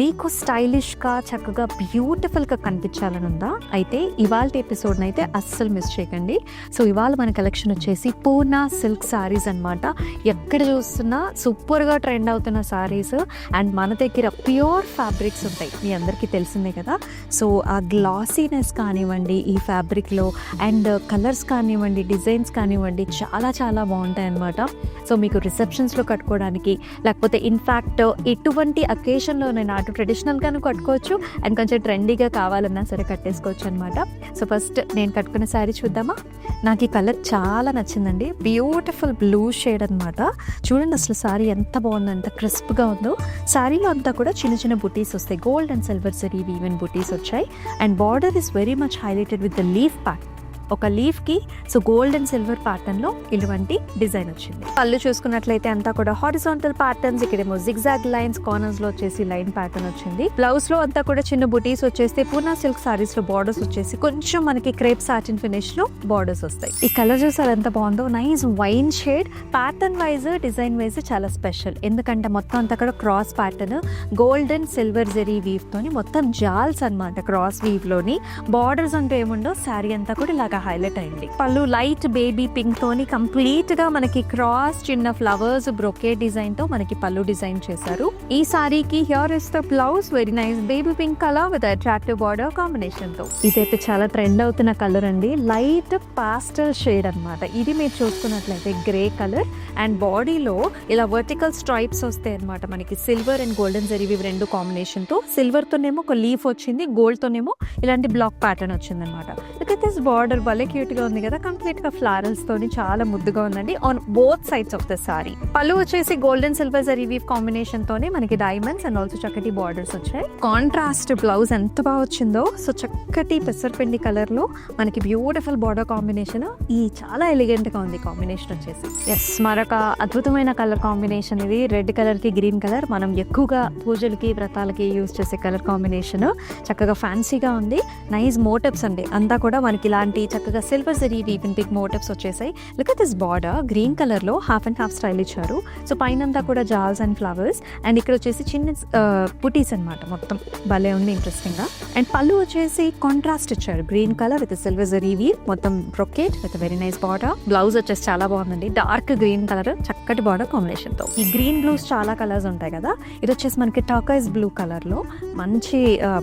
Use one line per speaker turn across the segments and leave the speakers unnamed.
మీకు స్టైలిష్గా చక్కగా బ్యూటిఫుల్గా కనిపించాలని ఉందా? అయితే ఇవాళ ఎపిసోడ్ని అయితే అస్సలు మిస్ చేయకండి. సో ఇవాళ మన కలెక్షన్ వచ్చేసి పూనా సిల్క్ సారీస్ అనమాట. ఎక్కడ చూస్తున్నా సూపర్గా ట్రెండ్ అవుతున్న సారీస్ అండ్ మన దగ్గర ప్యూర్ ఫ్యాబ్రిక్స్ ఉంటాయి, మీ అందరికీ తెలిసిందే కదా. సో ఆ గ్లాసీనెస్ కానివ్వండి ఈ ఫ్యాబ్రిక్లో, అండ్ కలర్స్ కానివ్వండి, డిజైన్స్ కానివ్వండి, చాలా చాలా బాగుంటాయి అన్నమాట. సో మీకు రిసెప్షన్స్లో కట్టుకోవడానికి, లేకపోతే ఇన్ఫ్యాక్ట్ ఎటువంటి అకేషన్లో నేను అటు ట్రెడిషనల్గాను కట్టుకోవచ్చు అండ్ కొంచెం ట్రెండీగా కావాలన్నా సరే కట్టేసుకోవచ్చు అనమాట. సో ఫస్ట్ నేను కట్టుకున్న శారీ చూద్దామా. నాకు ఈ కలర్ చాలా నచ్చిందండి. బ్యూటిఫుల్ బ్లూ షేడ్ అనమాట. చూడండి అసలు శారీ ఎంత బాగుందో, ఎంత క్రిస్ప్గా ఉందో. శారీలో అంతా కూడా చిన్న చిన్న బుటీస్ వస్తాయి, gold and silver zari woven బుటీస్ వచ్చాయి. And border is very much highlighted with the leaf pattern. ఒక లీఫ్కి సో గోల్డ్ అండ్ సిల్వర్ ప్యాటర్న్లో ఇటువంటి డిజైన్ వచ్చింది. పళ్ళు చూసుకున్నట్లయితే అంతా కూడా హారిజాంటల్ ప్యాటర్న్స్, ఇక్కడేమో జిగ్జాగ్ లైన్స్, కార్నర్స్లో వచ్చేసి లైన్ ప్యాటర్న్ వచ్చింది. బ్లౌజ్లో అంతా కూడా చిన్న బుటీస్ వచ్చేస్తే పూనా సిల్క్ సారీస్లో బార్డర్స్ వచ్చేసి కొంచెం మనకి క్రేప్ సాటిన్ ఫినిష్లో బార్డర్స్ వస్తాయి. ఈ కలర్ చూసారు ఎంత బాగుందో, nice wine shade. Pattern wise, design wise చాలా స్పెషల్, ఎందుకంటే మొత్తం అంతా కూడా cross pattern, gold and silver zari వీవ్తోని మొత్తం జాల్స్ అనమాట. క్రాస్ వీవ్లోని బార్డర్స్ అంటూ ఏముండో, శారీ అంతా కూడా ఇలాగ హైలైట్ అయింది. పళ్ళు లైట్ బేబీ పింక్ తోని కంప్లీట్ గా మనకి క్రాస్ చిన్న ఫ్లవర్స్ బ్రొకే డిజైన్ తో మనకి పళ్ళు డిజైన్ చేశారు. ఈ సారీకి here is the blouse, very nice baby pink colour with attractive border combination తో. ఇదైతే చాలా ట్రెండ్ అవుతున్న కలర్ అండి, లైట్ పాస్టల్ షేడ్ అనమాట. ఇది మీరు చూసుకున్నట్లయితే గ్రే కలర్ అండ్ బాడీలో ఇలా వర్టికల్ స్ట్రైప్స్ వస్తాయి అనమాట. మనకి సిల్వర్ అండ్ గోల్డెన్ జరీ ఇవి రెండు కాంబినేషన్ తో, సిల్వర్ తోనేమో ఒక లీఫ్ వచ్చింది, గోల్డ్ తోనేమో ఇలాంటి బ్లాక్ ప్యాటర్న్ వచ్చింది అనమాట. దిస్ బార్డర్ భలే క్యూట్ గా ఉంది కదా, కంప్లీట్ గా ఫ్లవర్స్ తోని చాలా ముద్దుగా ఉందండి on both sides of the sari. పళ్ళు వచ్చేసి golden silver zari weave combination తోనే మనకి డైమండ్స్ అండ్ ఆల్సో చక్కటి బార్డర్స్ వచ్చాయి. కాంట్రాస్ట్ బ్లౌజ్ ఎంత బాగా వచ్చిందో, సో చక్కటి పెసరపిండి కలర్ లో మనకి బ్యూటిఫుల్ బార్డర్ కాంబినేషన్. ఈ చాలా ఎలిగెంట్ గా ఉంది కాంబినేషన్ వచ్చేసి. ఎస్, మరొక అద్భుతమైన కలర్ కాంబినేషన్ ఇది. రెడ్ కలర్ కి గ్రీన్ కలర్, మనం ఎక్కువగా పూజలకి వ్రతాలకి యూజ్ చేసే కలర్ కాంబినేషన్. చక్కగా ఫ్యాన్సీగా ఉంది. నైస్ మోటివ్స్ అండి, అంతా కూడా మనకి ఇలాంటి చక్కగా silver zari woven big motifs వచ్చేసాయి. Look at this border, green colour లో హాఫ్ అండ్ హాఫ్ స్టైల్ ఇచ్చారు. సో పైన అంతా కూడా జాల్స్ అండ్ ఫ్లవర్స్, అండ్ ఇక్కడ వచ్చేసి చిన్న బుటీస్ అనమాట. మొత్తం భలే ఉంది ఇంట్రెస్టింగ్ గా. అండ్ పళ్ళు వచ్చేసి కాంట్రాస్ట్ ఇచ్చారు, green colour with silver zari weave, మొత్తం brocade with very nice border. Blouse వచ్చేసి చాలా బాగుందండి, డార్క్ గ్రీన్ కలర్, చక్కటి బార్డర్ కాంబినేషన్ తో. ఈ గ్రీన్ బ్లూస్ చాలా కలర్స్ ఉంటాయి కదా, ఇది వచ్చేసి మనకి టర్కైజ్ బ్లూ కలర్ లో మంచి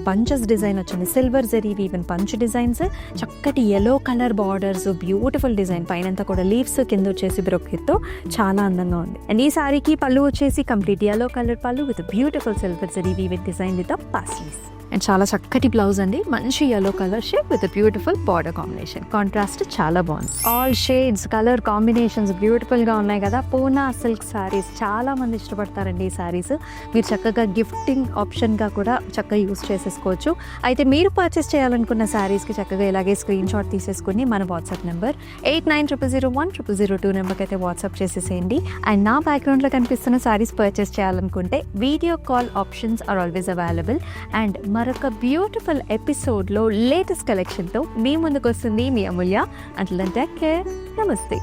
బంచెస్ డిజైన్ వచ్చింది, silver zari woven punch designs, చక్కటి yellow colour borders, beautiful design. పైనంతా కూడా లీవ్స్, కింద వచ్చేసి బ్రొకెట్తో చాలా అందంగా ఉంది. అండ్ ఈ సారీకి పళ్ళు వచ్చేసి కంప్లీట్ yellow కలర్ పళ్ళు with beautiful silver zari woven design with paisleys. And చాలా చక్కటి బ్లౌజ్ అండి, మంచి yellow colour shape with beautiful border combination. Contrast చాలా బాగుంది. All shades colour combinations beautiful గా ఉన్నాయి కదా. పూనా సిల్క్ సారీస్ చాలా మంది ఇష్టపడతారండి ఈ సారీస్. మీరు చక్కగా గిఫ్టింగ్ ఆప్షన్ గా కూడా చక్కగా యూస్ చేసేసుకోవచ్చు. అయితే మీరు పర్చేస్ చేయాలనుకున్న సారీస్ కి చక్కగా ఇలాగే స్క్రీన్ షాట్ తీసేసుకుని మన వాట్సాప్ నెంబర్ 8900010002 నెంబర్కి అయితే వాట్సాప్ చేసేసేయండి. అండ్ నా బ్యాక్గ్రౌండ్ లో కనిపిస్తున్న సారీస్ పర్చేస్ చేయాలనుకుంటే video call options are always available. And మరొక బ్యూటిఫుల్ ఎపిసోడ్లో లేటెస్ట్ కలెక్షన్తో మీ ముందుకు వస్తుంది మీ Amulya. Until then take care, నమస్తే.